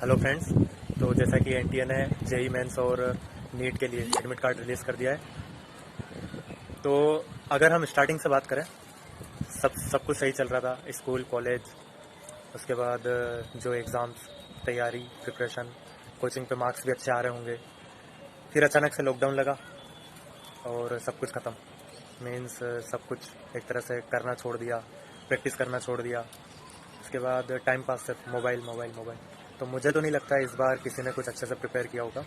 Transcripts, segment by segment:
Hello friends. तो जैसा कि एनटीए ने जेई मेंस और नीट के लिए एडमिट कार्ड रिलीज़ कर दिया है, तो अगर हम स्टार्टिंग से बात करें, सब कुछ सही चल रहा था। स्कूल, कॉलेज, उसके बाद जो एग्ज़ाम्स, तैयारी, प्रिपरेशन, कोचिंग पे मार्क्स भी अच्छे आ रहे होंगे। फिर अचानक से लॉकडाउन लगा और सब कुछ ख़त्म। मीन्स सब कुछ एक तरह से करना छोड़ दिया, प्रैक्टिस करना छोड़ दिया। उसके बाद टाइम पास सिर्फ मोबाइल मोबाइल मोबाइल। तो मुझे तो नहीं लगता है इस बार किसी ने कुछ अच्छे से प्रिपेयर किया होगा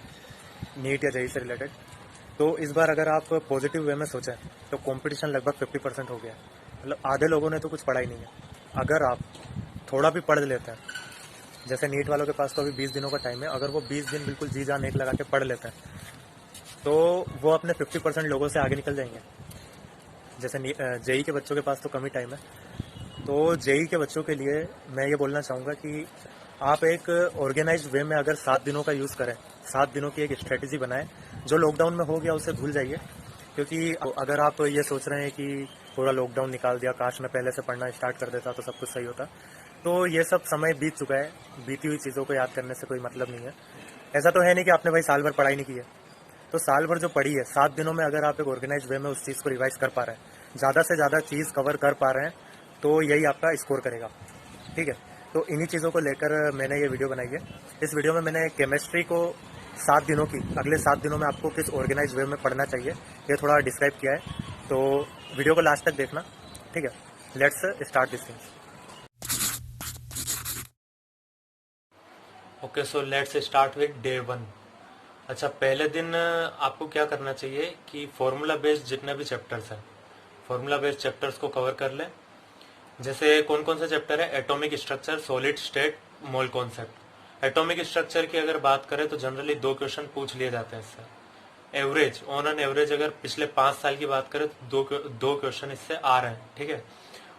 नीट या जेई से रिलेटेड। तो इस बार अगर आप पॉजिटिव वे में सोचें तो कंपटीशन लगभग 50% हो गया है। मतलब आधे लोगों ने तो कुछ पढ़ा ही नहीं है। अगर आप थोड़ा भी पढ़ लेते हैं, जैसे नीट वालों के पास तो अभी 20 दिनों का टाइम है, अगर वो 20 दिन बिल्कुल जी जान एक लगा के पढ़ लेते हैं तो वो अपने 50% लोगों से आगे निकल जाएंगे। जैसे जेई के बच्चों के पास तो कम ही टाइम है। तो जेई के बच्चों के लिए मैं ये बोलना चाहूँगा कि आप एक ऑर्गेनाइज्ड वे में अगर 7 दिनों का यूज़ करें, 7 दिनों की एक स्ट्रेटजी बनाएं। जो लॉकडाउन में हो गया उसे भूल जाइए, क्योंकि अगर आप ये सोच रहे हैं कि पूरा लॉकडाउन निकाल दिया, काश मैं पहले से पढ़ना स्टार्ट कर देता तो सब कुछ सही होता, तो ये सब समय बीत चुका है। बीती हुई चीज़ों को याद करने से कोई मतलब नहीं है। ऐसा तो है नहीं कि आपने भाई साल भर पढ़ाई नहीं की है। तो साल भर जो पढ़ी है, 7 दिनों में अगर आप एक ऑर्गेनाइज वे में उस चीज़ को रिवाइज कर पा रहे हैं, ज़्यादा से ज़्यादा चीज़ कवर कर पा रहे हैं, तो यही आपका स्कोर करेगा। ठीक है। तो इन्हीं चीज़ों को लेकर मैंने ये वीडियो बनाई है। इस वीडियो में मैंने केमिस्ट्री को 7 दिनों की, अगले 7 दिनों में आपको किस ऑर्गेनाइज वे में पढ़ना चाहिए, ये थोड़ा डिस्क्राइब किया है। तो वीडियो को लास्ट तक देखना। ठीक है, let's start this things. Okay, so let's start with day 1। अच्छा, पहले दिन आपको क्या करना चाहिए कि फॉर्मूला बेस्ड जितने भी चैप्टर्स हैं, फॉर्मूला बेस्ड चैप्टर्स को कवर कर लें। जैसे कौन कौन सा चैप्टर है? Atomic structure, solid state, mole concept. Atomic structure की अगर बात करें तो जनरली 2 क्वेश्चन पूछ लिए जाते हैं इससे। एवरेज, ऑन एन एवरेज अगर पिछले 5 साल की बात करें तो दो क्वेश्चन इससे आ रहे हैं। ठीक है।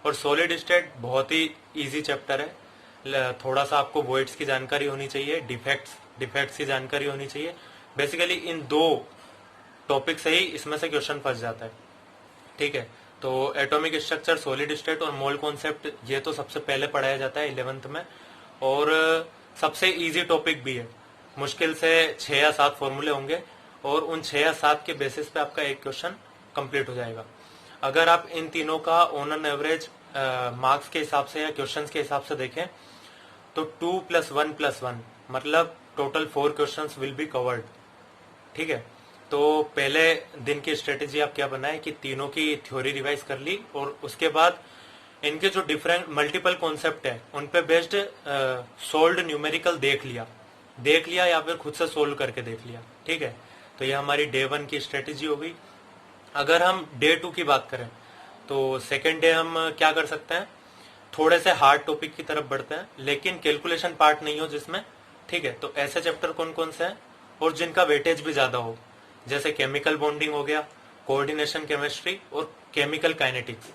और सॉलिड स्टेट बहुत ही इजी चैप्टर है। थोड़ा सा आपको वॉइड्स की जानकारी होनी चाहिए, डिफेक्ट्स की जानकारी होनी चाहिए। बेसिकली इन 2 टॉपिक से ही इसमें से क्वेश्चन फंस जाता है। ठीक है। तो एटॉमिक स्ट्रक्चर, सॉलिड स्टेट और मोल कॉन्सेप्ट ये तो सबसे पहले पढ़ाया जाता है 11th में, और सबसे इजी टॉपिक भी है। मुश्किल से 6 या 7 फॉर्मूले होंगे और उन 6 या 7 के बेसिस पे आपका एक क्वेश्चन कंप्लीट हो जाएगा। अगर आप इन तीनों का ऑन एन एवरेज मार्क्स के हिसाब से या क्वेश्चंस के हिसाब से देखें तो 2 + 1 + 1 मतलब total 4 questions will be covered. ठीक है। तो पहले दिन की स्ट्रेटेजी आप क्या बनाए कि तीनों की थ्योरी रिवाइज कर ली और उसके बाद इनके जो डिफरेंट मल्टीपल कॉन्सेप्ट है उन पे बेस्ड सोल्ड न्यूमेरिकल देख लिया या फिर खुद से सोल्व करके देख लिया। ठीक है। तो ये हमारी डे 1 की स्ट्रेटेजी हो गई। अगर हम डे 2 की बात करें तो सेकेंड डे हम क्या कर सकते हैं, थोड़े से हार्ड टॉपिक की तरफ बढ़ते हैं, लेकिन कैलकुलेशन पार्ट नहीं हो जिसमें। ठीक है। तो ऐसे चैप्टर कौन कौन से हैं और जिनका वेटेज भी ज्यादा हो, जैसे केमिकल बॉन्डिंग हो गया, कोऑर्डिनेशन केमिस्ट्री और केमिकल काइनेटिक्स।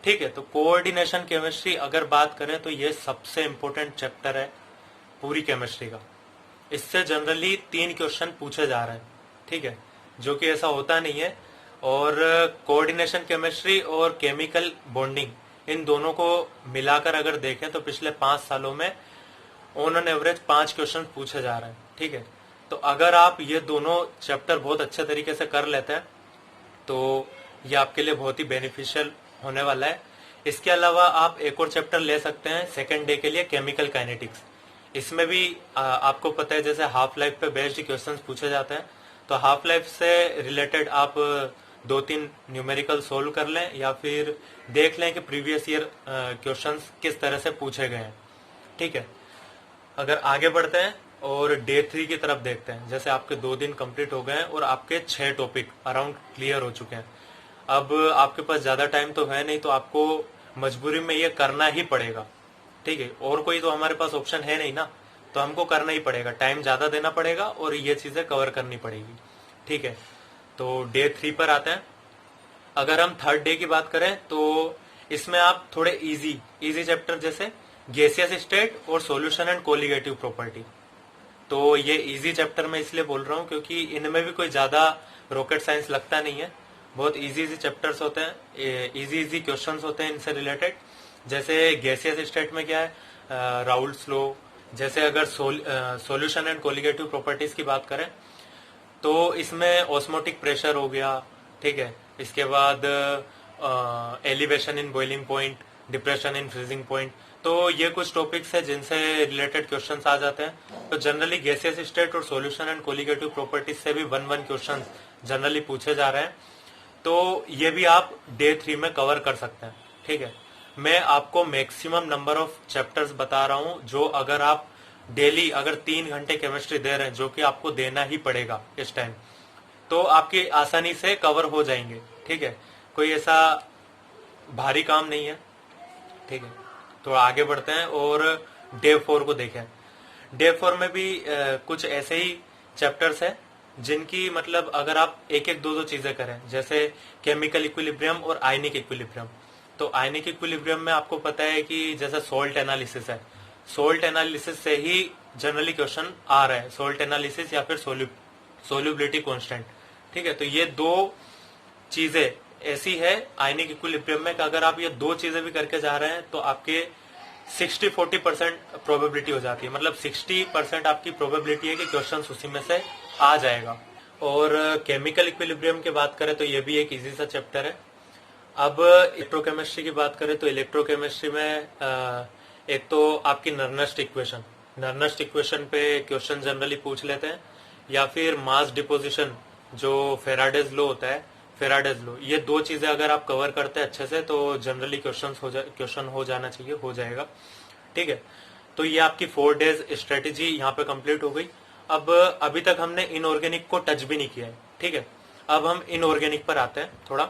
ठीक है। तो कोऑर्डिनेशन केमिस्ट्री अगर बात करें तो ये सबसे इंपॉर्टेंट चैप्टर है पूरी केमिस्ट्री का। इससे जनरली 3 क्वेश्चन पूछे जा रहे हैं। ठीक है, जो कि ऐसा होता नहीं है। और कोऑर्डिनेशन केमिस्ट्री और केमिकल बॉन्डिंग इन दोनों को मिलाकर अगर देखें तो पिछले 5 सालों में ऑन एन एवरेज 5 क्वेश्चन पूछे जा रहे हैं। ठीक है। तो अगर आप ये दोनों चैप्टर बहुत अच्छे तरीके से कर लेते हैं तो ये आपके लिए बहुत ही बेनिफिशियल होने वाला है। इसके अलावा आप एक और चैप्टर ले सकते हैं सेकेंड डे के लिए, केमिकल काइनेटिक्स। इसमें भी आपको पता है जैसे हाफ लाइफ पे बेस्ड क्वेश्चंस पूछे जाते हैं, तो हाफ लाइफ से रिलेटेड आप 2-3 न्यूमेरिकल सोल्व कर लें या फिर देख लें कि प्रीवियस ईयर क्वेश्चंस किस तरह से पूछे गए हैं। ठीक है। अगर आगे बढ़ते हैं और डे 3 की तरफ देखते हैं, जैसे आपके 2 दिन कंप्लीट हो गए हैं और आपके 6 टॉपिक अराउंड क्लियर हो चुके हैं। अब आपके पास ज्यादा टाइम तो है नहीं, तो आपको मजबूरी में ये करना ही पड़ेगा। ठीक है। और कोई तो हमारे पास ऑप्शन है नहीं ना, तो हमको करना ही पड़ेगा, टाइम ज्यादा देना पड़ेगा और ये चीजें कवर करनी पड़ेगी। ठीक है। तो डे 3 पर आते हैं। अगर हम थर्ड डे की बात करें तो इसमें आप थोड़े इजी चैप्टर जैसे गैसियस स्टेट और सॉल्यूशन एंड कोलिगेटिव प्रॉपर्टी, तो ये इजी चैप्टर मैं इसलिए बोल रहा हूँ क्योंकि इनमें भी कोई ज्यादा रॉकेट साइंस लगता नहीं है। बहुत इजी चैप्टर्स होते हैं, इजी क्वेश्चंस होते हैं इनसे रिलेटेड। जैसे गैसियस स्टेट में क्या है, राउल्स लॉ, जैसे अगर सॉल्यूशन एंड कोलिगेटिव प्रॉपर्टीज की बात करें तो इसमें ऑस्मोटिक प्रेशर हो गया, ठीक है, इसके बाद elevation in boiling point, depression in freezing point, तो ये कुछ टॉपिक्स है जिनसे रिलेटेड क्वेश्चंस आ जाते हैं। तो जनरली गैसियस स्टेट और सॉल्यूशन एंड कोलिगेटिव प्रॉपर्टीज से भी 1-1 क्वेश्चन जनरली पूछे जा रहे हैं, तो ये भी आप डे 3 में कवर कर सकते हैं, ठीक है। मैं आपको मैक्सिमम नंबर ऑफ चैप्टर्स बता रहा हूं जो अगर आप डेली अगर 3 घंटे केमिस्ट्री दे रहे हैं, जो कि आपको देना ही पड़ेगा इस टाइम, तो आपकी आसानी से कवर हो जाएंगे, ठीक है। कोई ऐसा भारी काम नहीं है, ठीक है। तो आगे बढ़ते हैं और डे 4 को देखें। डे 4 में भी कुछ ऐसे ही चैप्टर्स हैं जिनकी मतलब अगर आप एक एक दो चीजें करें, जैसे केमिकल इक्विलिब्रियम और आयनिक इक्विलिब्रियम। तो आयनिक इक्विलिब्रियम में आपको पता है कि जैसे सॉल्ट एनालिसिस है, सॉल्ट एनालिसिस से ही जनरली क्वेश्चन आ रहा है, सॉल्ट एनालिसिस या फिर सोल्यूबिलिटी कांस्टेंट, ठीक है। तो ये दो चीजें ऐसी है आयनिक इक्विलिब्रियम में कि अगर आप ये दो चीजें भी करके जा रहे हैं तो आपके 60-40% प्रोबेबिलिटी हो जाती है, मतलब 60% आपकी प्रोबेबिलिटी है कि क्वेश्चन उसी में से आ जाएगा। और केमिकल इक्विलिब्रियम की बात करें तो ये भी एक इजी सा चैप्टर है। अब इलेक्ट्रोकेमिस्ट्री की बात करें तो इलेक्ट्रोकेमिस्ट्री में एक तो आपकी नर्नस्ट इक्वेशन पे क्वेश्चन जनरली पूछ लेते हैं, या फिर मास डिपोजिशन जो फेराडेज लॉ होता है, फेराडेज लॉ, ये दो चीजें अगर आप कवर करते हैं अच्छे से तो जनरली क्वेश्चन हो जाना चाहिए, हो जाएगा, ठीक है। तो ये आपकी 4 डेज स्ट्रेटेजी यहाँ पे कंप्लीट हो गई। अब अभी तक हमने इनऑर्गेनिक को टच भी नहीं किया है, ठीक है। अब हम इनऑर्गेनिक पर आते हैं थोड़ा।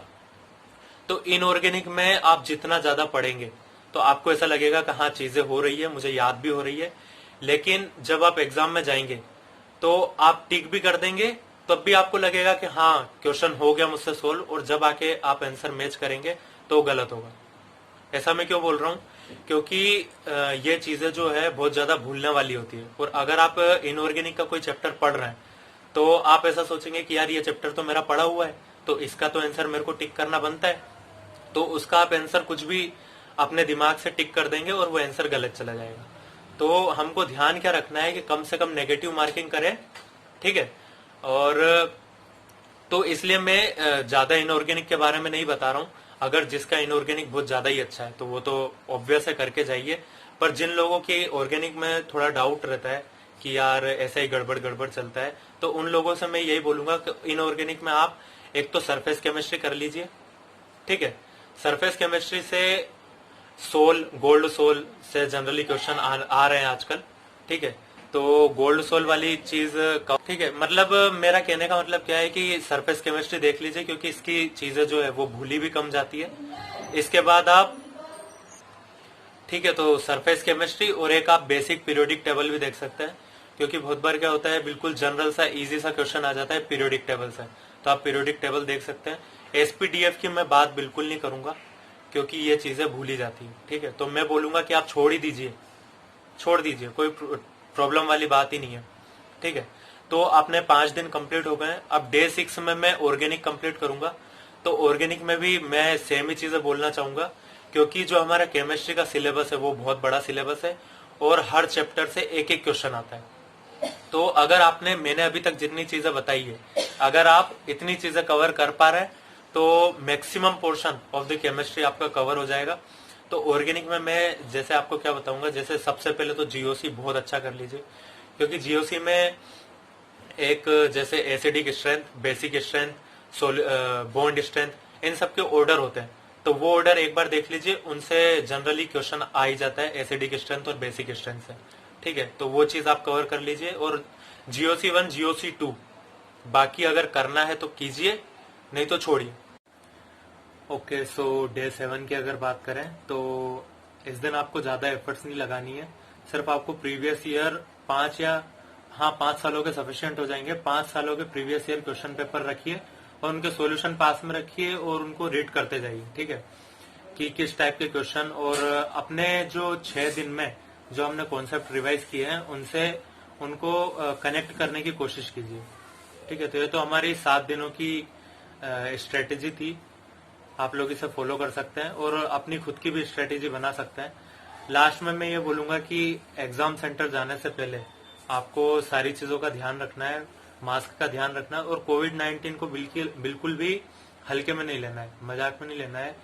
तो इनऑर्गेनिक में आप जितना ज्यादा पढ़ेंगे तो आपको ऐसा लगेगा कि हाँ चीजें हो रही है, मुझे याद भी हो रही है, लेकिन जब आप एग्जाम में जाएंगे तो आप टिक भी कर देंगे, तब भी आपको लगेगा कि हाँ क्वेश्चन हो गया मुझसे सोल्व, और जब आके आप आंसर मैच करेंगे तो गलत होगा। ऐसा मैं क्यों बोल रहा हूँ, क्योंकि ये चीजें जो है बहुत ज्यादा भूलने वाली होती है। और अगर आप इनऑर्गेनिक का कोई चैप्टर पढ़ रहे हैं तो आप ऐसा सोचेंगे कि यार ये चैप्टर तो मेरा पढ़ा हुआ है, तो इसका तो आंसर मेरे को टिक करना बनता है, तो उसका आप आंसर कुछ भी अपने दिमाग से टिक कर देंगे और वो आंसर गलत चला जाएगा। तो हमको ध्यान क्या रखना है कि कम से कम नेगेटिव मार्किंग करें, ठीक है। और तो इसलिए मैं ज्यादा इनऑर्गेनिक के बारे में नहीं बता रहा हूँ। अगर जिसका इनऑर्गेनिक बहुत ज्यादा ही अच्छा है तो वो तो ऑब्वियस है करके जाइए, पर जिन लोगों की ऑर्गेनिक में थोड़ा डाउट रहता है कि यार ऐसा ही गड़बड़ चलता है, तो उन लोगों से मैं यही बोलूंगा कि इनऑर्गेनिक में आप एक तो सरफेस केमिस्ट्री कर लीजिए, ठीक है। सरफेस केमिस्ट्री से गोल्ड सोल से जनरली क्वेश्चन आ रहे हैं आजकल, ठीक है। तो गोल्ड सोल वाली चीज, ठीक है, मतलब मेरा कहने का मतलब क्या है कि सरफेस केमिस्ट्री देख लीजिए, क्योंकि इसकी चीजें जो है वो भूली भी कम जाती है। इसके बाद आप, ठीक है, तो सरफेस केमिस्ट्री और एक आप बेसिक पीरियोडिक टेबल भी देख सकते हैं, क्योंकि बहुत बार क्या होता है बिल्कुल जनरल सा इजी सा क्वेश्चन आ जाता है पीरियोडिक टेबल से, तो आप पीरियोडिक टेबल देख सकते हैं। एसपीडीएफ की मैं बात बिल्कुल नहीं करूंगा क्योंकि ये चीजें भूली जाती है, ठीक है। तो मैं बोलूंगा कि आप छोड़ दीजिए, कोई प्रॉब्लम वाली बात ही नहीं है, ठीक है। तो अपने 5 दिन कंप्लीट हो गए। अब डे 6 में मैं ऑर्गेनिक कंप्लीट करूंगा। तो ऑर्गेनिक में भी मैं सेम ही चीजें बोलना चाहूंगा, क्योंकि जो हमारा केमिस्ट्री का सिलेबस है वो बहुत बड़ा सिलेबस है और हर चैप्टर से एक एक क्वेश्चन आता है। तो अगर मैंने अभी तक जितनी चीजें बताई है, अगर आप इतनी चीजें कवर कर पा रहे हैं तो maximum portion of the chemistry आपका कवर हो जाएगा। तो ऑर्गेनिक में मैं जैसे आपको क्या बताऊंगा, जैसे सबसे पहले तो जीओसी बहुत अच्छा कर लीजिए, क्योंकि जीओसी में एक जैसे acidic strength, basic strength, bond strength, इन सब के ऑर्डर होते हैं। तो वो ऑर्डर एक बार देख लीजिए, उनसे जनरली क्वेश्चन आ ही जाता है एसिडिक स्ट्रेंथ और बेसिक स्ट्रेंथ से, ठीक है। तो वो चीज आप कवर कर लीजिए। और जीओसी 1, जीओसी 2 बाकी अगर करना है तो कीजिए, नहीं तो छोड़िए। ओके, सो डे 7 की अगर बात करें तो इस दिन आपको ज्यादा एफर्ट्स नहीं लगानी है, सिर्फ आपको प्रीवियस ईयर 5 सालों के सफिशिएंट हो जाएंगे। 5 सालों के प्रीवियस ईयर क्वेश्चन पेपर रखिए और उनके सॉल्यूशन पास में रखिए और उनको रीड करते जाइए, ठीक है, कि किस टाइप के क्वेश्चन। और अपने जो 6 दिन में जो हमने कॉन्सेप्ट रिवाइज किए हैं उनको कनेक्ट करने की कोशिश कीजिए, ठीक है। तो ये तो हमारी 7 दिनों की स्ट्रेटेजी थी, आप लोग इसे फॉलो कर सकते हैं और अपनी खुद की भी स्ट्रेटेजी बना सकते हैं। लास्ट में मैं ये बोलूंगा कि एग्जाम सेंटर जाने से पहले आपको सारी चीजों का ध्यान रखना है, मास्क का ध्यान रखना है और कोविड-19 को बिल्कुल भी हल्के में नहीं लेना है, मजाक में नहीं लेना है।